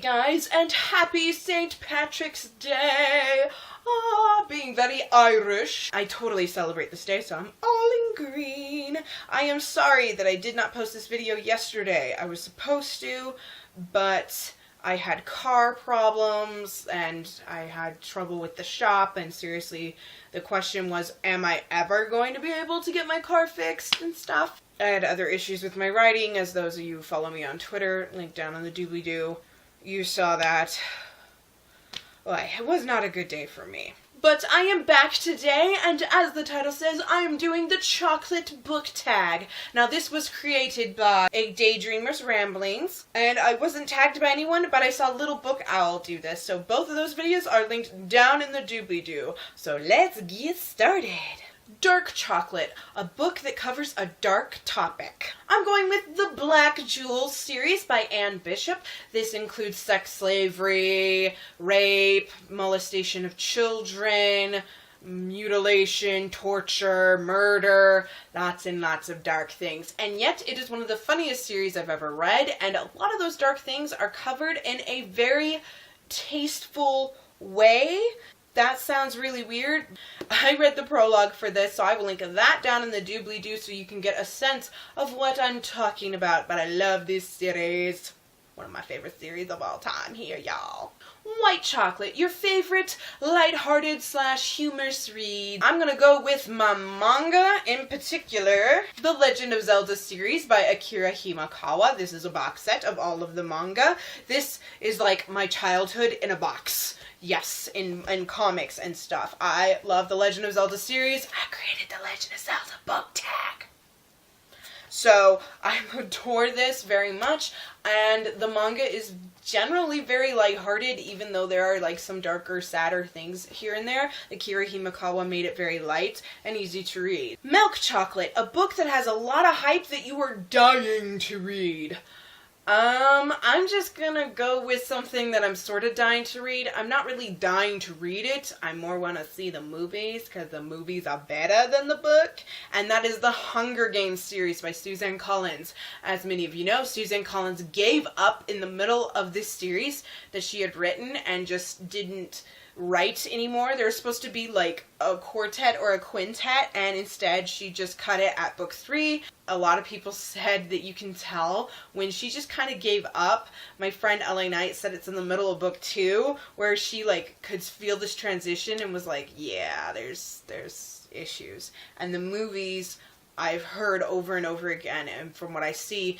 guys, and happy St. Patrick's Day! Being very Irish, I totally celebrate this day, so I'm all in green. I am sorry that I did not post this video yesterday. I was supposed to, but I had car problems, and I had trouble with the shop, and seriously, the question was, am I ever going to be able to get my car fixed and stuff? I had other issues with my writing, as those of you who follow me on Twitter, link down on the doobly-doo, you saw that. Well, it was not a good day for me. But I am back today, and as the title says, I am doing the chocolate book tag. Now, this was created by a Daydreamer's Ramblings, and I wasn't tagged by anyone, but I saw Little Book Owl do this, so both of those videos are linked down in the doobly-doo. So let's get started. Dark Chocolate, a book that covers a dark topic. I'm going with the Black Jewels series by Anne Bishop. This includes sex slavery, rape, molestation of children, mutilation, torture, murder, lots and lots of dark things. And yet it is one of the funniest series I've ever read, and a lot of those dark things are covered in a very tasteful way. That sounds really weird. I read the prologue for this, so I will link that down in the doobly-doo so you can get a sense of what I'm talking about. But I love this series. One of my favorite series of all time here, y'all. White Chocolate, your favorite lighthearted / humorous read. I'm gonna go with my manga, in particular, The Legend of Zelda series by Akira Himakawa. This is a box set of all of the manga. This is like my childhood in a box. Yes, in comics and stuff. I love the Legend of Zelda series. I created the Legend of Zelda book tag. So, I adore this very much, and the manga is generally very lighthearted, even though there are like some darker, sadder things here and there. Akira Himakawa made it very light and easy to read. Milk Chocolate, a book that has a lot of hype that you are dying to read. I'm just gonna go with something that I'm sort of dying to read. I'm not really dying to read it. I more want to see the movies, because the movies are better than the book. And that is the Hunger Games series by Suzanne Collins. As many of you know, Suzanne Collins gave up in the middle of this series that she had written and just didn't write anymore. There was supposed to be like a quartet or a quintet, and instead she just cut it at book 3. A lot of people said that you can tell when she just kind of gave up. My friend LA Knight said it's in the middle of book 2 where she like could feel this transition and was like, yeah, there's issues. And the movies, I've heard over and over again, and from what I see,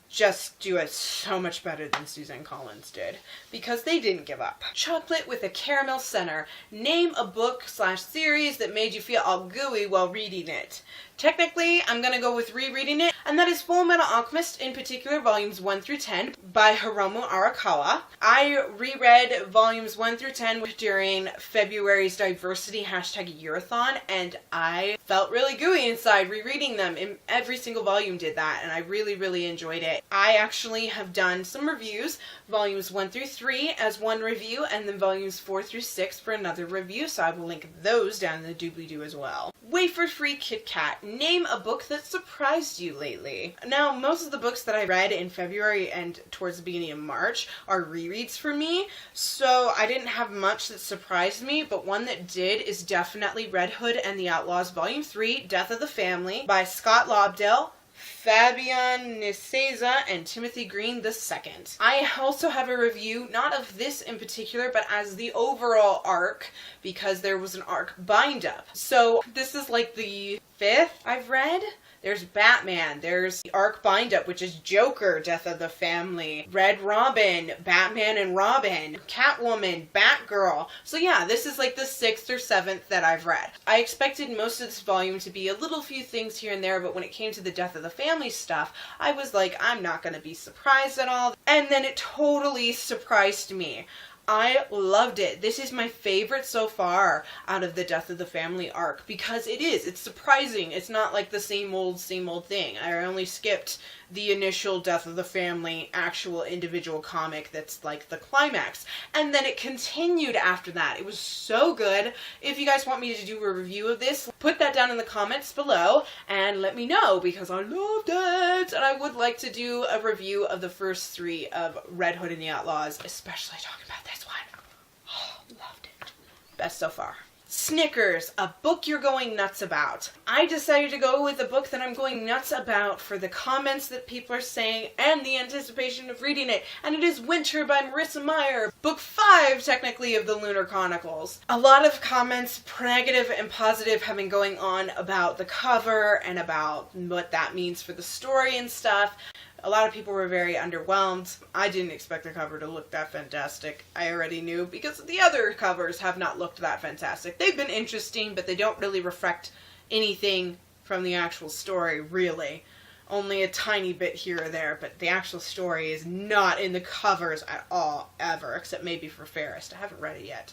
just do it so much better than Suzanne Collins did, because they didn't give up. Chocolate with a Caramel Center. Name a book / series that made you feel all gooey while reading it. Technically, I'm gonna go with rereading it, and that is Full Metal Alchemist, in particular volumes 1 through 10 by Hiromu Arakawa. I reread volumes 1 through 10 during February's Diversity #Yearathon, and I felt really gooey inside rereading them. Every single volume did that, and I really, really enjoyed it. I actually have done some reviews, volumes 1 through 3 as one review, and then volumes 4 through 6 for another review, so I will link those down in the doobly-doo as well. Wafer Free Kit Kat. Name a book that surprised you lately. Now, most of the books that I read in February and towards the beginning of March are rereads for me, so I didn't have much that surprised me, but one that did is definitely Red Hood and the Outlaws Volume 3, Death of the Family by Scott Lobdell, Fabian, Nicieza, and Timothy Green II. I also have a review, not of this in particular, but as the overall arc, because there was an arc bind-up. So this is like the 5th I've read. There's Batman, there's the arc bind-up, which is Joker, Death of the Family, Red Robin, Batman and Robin, Catwoman, Batgirl. So yeah, this is like the 6th or 7th that I've read. I expected most of this volume to be a little few things here and there, but when it came to the Death of the Family stuff, I was like, I'm not going to be surprised at all. And then it totally surprised me. I loved it. This is my favorite so far out of the Death of the Family arc because it's surprising. It's not like the same old thing. I only skipped the initial Death of the Family actual individual comic that's like the climax. And then it continued after that. It was so good. If you guys want me to do a review of this, put that down in the comments below and let me know because I loved it. And I would like to do a review of the first 3 of Red Hood and the Outlaws, especially talking about this one. Oh, loved it. Best so far. Snickers, a book you're going nuts about. I decided to go with a book that I'm going nuts about for the comments that people are saying and the anticipation of reading it. And it is Winter by Marissa Meyer, book 5 technically of the Lunar Chronicles. A lot of comments, negative and positive, have been going on about the cover and about what that means for the story and stuff. A lot of people were very underwhelmed. I didn't expect the cover to look that fantastic. I already knew because the other covers have not looked that fantastic. They've been interesting, but they don't really reflect anything from the actual story, really. Only a tiny bit here or there, but the actual story is not in the covers at all, ever, except maybe for Fairest. I haven't read it yet.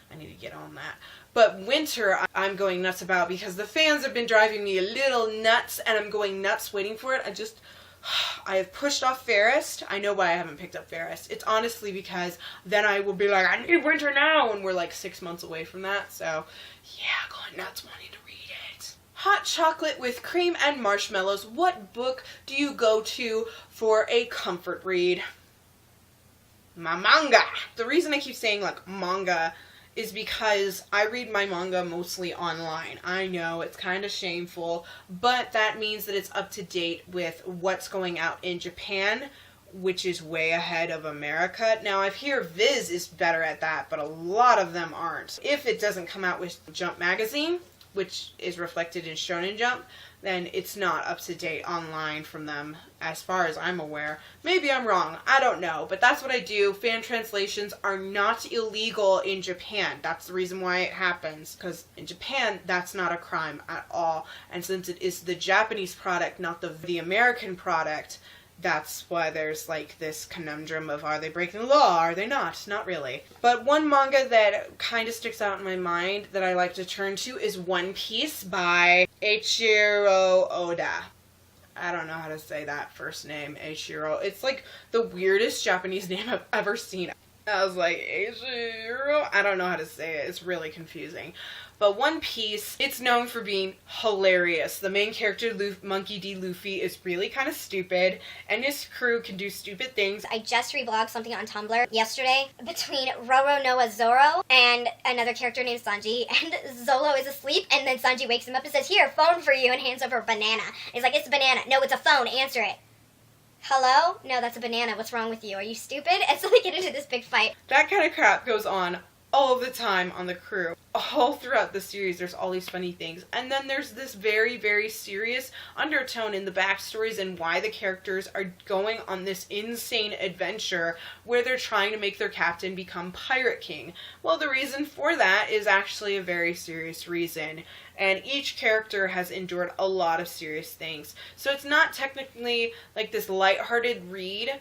I need to get on that. But Winter, I'm going nuts about because the fans have been driving me a little nuts, and I'm going nuts waiting for it. I have pushed off Fairest. I know why I haven't picked up Fairest. It's honestly because then I will be like, I need Winter now, and we're like 6 months away from that. So, yeah, going nuts wanting to read it. Hot chocolate with cream and marshmallows. What book do you go to for a comfort read? My manga. The reason I keep saying like manga is because I read my manga mostly online. I know it's kind of shameful, but that means that it's up to date with what's going out in Japan, which is way ahead of America. Now, I hear Viz is better at that, but a lot of them aren't. If it doesn't come out with Jump magazine, which is reflected in Shonen Jump, then it's not up to date online from them, as far as I'm aware. Maybe I'm wrong. I don't know. But that's what I do. Fan translations are not illegal in Japan. That's the reason why it happens. Because in Japan, that's not a crime at all. And since it is the Japanese product, not the American product, that's why there's like this conundrum of, are they breaking the law? Are they not? Not really. But one manga that kind of sticks out in my mind that I like to turn to is One Piece by Eiichiro Oda. I don't know how to say that first name, Eiichiro. It's like the weirdest Japanese name I've ever seen. I was like, Eiichiro? I don't know how to say it. It's really confusing. But One Piece, it's known for being hilarious. The main character, Monkey D. Luffy, is really kind of stupid, and his crew can do stupid things. I just revlogged something on Tumblr yesterday between Roro Noa Zoro and another character named Sanji, and Zolo is asleep, and then Sanji wakes him up and says, "Here, phone for you," and hands over a banana. He's like, "It's a banana." "No, it's a phone. Answer it." "Hello? No, that's a banana. What's wrong with you? Are you stupid?" And so they get into this big fight. That kind of crap goes on all the time on the crew. All throughout the series, there's all these funny things. And then there's this very, very serious undertone in the backstories and why the characters are going on this insane adventure where they're trying to make their captain become Pirate King. Well, the reason for that is actually a very serious reason. And each character has endured a lot of serious things. So it's not technically like this lighthearted read,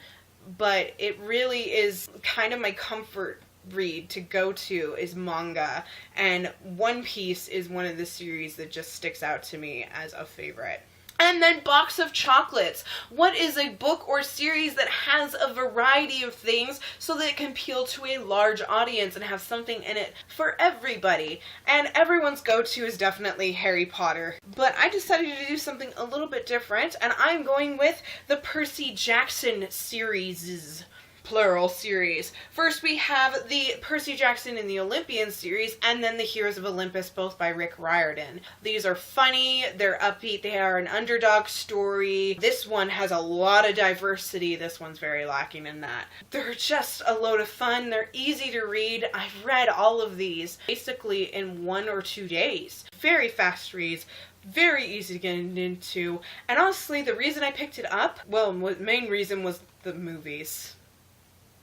but it really is kind of my comfort read to go to is manga, and One Piece is one of the series that just sticks out to me as a favorite. And then Box of Chocolates. What is a book or series that has a variety of things so that it can appeal to a large audience and have something in it for everybody? And everyone's go-to is definitely Harry Potter. But I decided to do something a little bit different, and I'm going with the Percy Jackson series. Plural series. First we have the Percy Jackson and the Olympian series, and then the Heroes of Olympus, both by Rick Riordan. These are funny, they're upbeat, they are an underdog story. This one has a lot of diversity. This one's very lacking in that. They're just a load of fun. They're easy to read. I've read all of these basically in 1 or 2 days. Very fast reads. Very easy to get into. And honestly, the reason I picked it up, well, the main reason was the movies.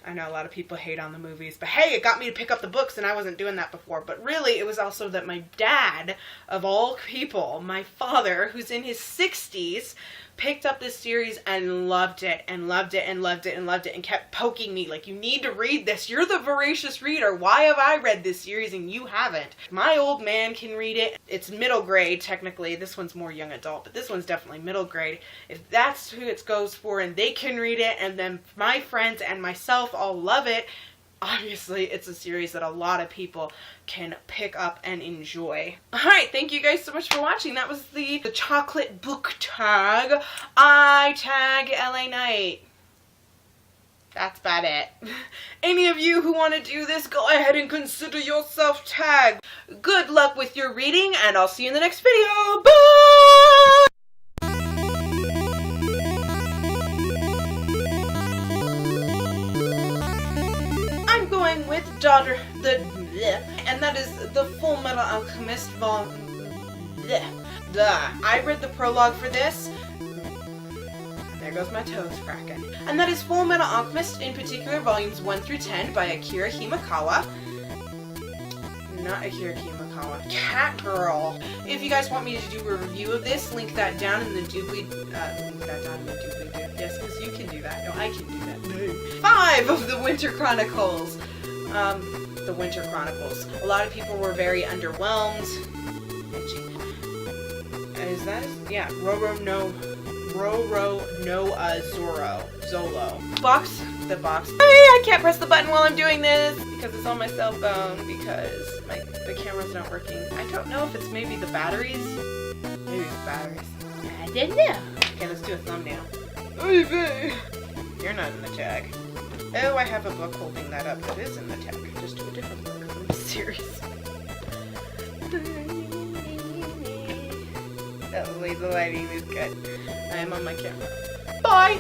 I know a lot of people hate on the movies, but hey, it got me to pick up the books, and I wasn't doing that before. But really, it was also that my dad, of all people, my father, who's in his 60s, picked up this series and loved it and loved it and loved it and loved it and kept poking me like, you need to read this. You're the voracious reader. Why have I read this series and you haven't? My old man can read it. It's middle grade technically. This one's more young adult, but this one's definitely middle grade. If that's who it goes for and they can read it, and then my friends and myself all love it, obviously it's a series that a lot of people can pick up and enjoy. Alright, thank you guys so much for watching. That was the chocolate book tag. I tag LA Knight. That's about it. Any of you who want to do this, go ahead and consider yourself tagged. Good luck with your reading, and I'll see you in the next video. Bye! With daughter the bleh, and that is the Full Metal Alchemist I read the prologue for this. There goes my toes cracking. And that is Full Metal Alchemist, in particular volumes 1 through 10 by Akira Himekawa. Not Akira Himekawa. Cat Girl. If you guys want me to do a review of this, link that down in the doobly. Yes, because you can do that. No, I can do that. No. 5 of the Winter Chronicles. The Winter Chronicles. A lot of people were very underwhelmed. Is that? Yeah, Roro no Zolo. The box. Hey, I can't press the button while I'm doing this because it's on my cell phone because the camera's not working. I don't know if it's maybe the batteries. Maybe it's batteries. I didn't know. Okay, let's do a thumbnail. Baby. You're not in the tag. Oh, I have a book holding that up that is in the tag. Just do a different book from the series. That way the lighting is good. I am on my camera. Bye!